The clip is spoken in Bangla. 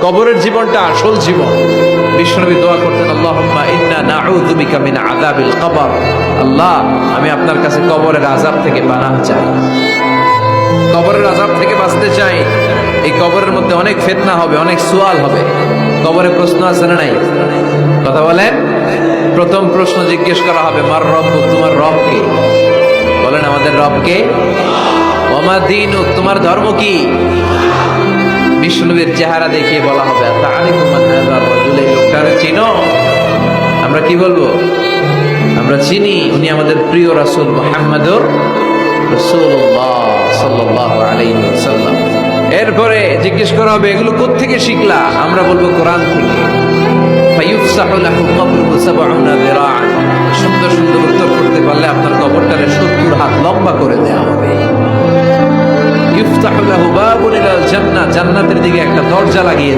কবরের জীবনটা আসল জীবন। বিশ্বনবী দোয়া করতেন, আল্লাহুম্মা ইন্না নাউযু বিকা মিন আযাবিল কবর। আল্লাহ, আমি আপনার কাছে কবরের আযাব থেকে পানাহ চাই, কবরের আযাব থেকে বাঁচতে চাই। এই কবরের মধ্যে অনেক ফিতনা হবে, অনেক সুয়াল হবে। কবরে প্রশ্ন আছে না নাই? কথা বলেন। প্রথম প্রশ্ন জিজ্ঞেস করা হবে, মার রব্বুক, তোমার রব কে? বলেন, আমাদের রব কে? ওয়া মা দীনুক, তোমার ধর্ম কি? বিষ্ণুবীর চেহারা দেখিয়ে বলা হবে, তাআরিফু মান হাযা রাজুল, এই লোকটারে চিনো? আমরা কি বলবো? আমরা চিনি, উনি আমাদের প্রিয় রাসূল মুহাম্মদুর রাসূলুল্লাহ সাল্লাল্লাহু আলাইহি ওয়াসাল্লাম। এরপরে জিজ্ঞেস করা হবে, এগুলো কোত্থেকে শিখলা? আমরা বলবো, কোরআন থেকে। ফায়ুফসাহু লাহু কবরুহু ৭০ যিরাআন। সুন্দর সুন্দর উত্তর করতে পারলে আপনার কবরটারে ৭০ হাত লম্বা করে দেয়া হবে। ইফতাহু লাহু বাবুন ইলাল জান্নাহ, জান্নাতের দিকে একটা দরজা লাগিয়ে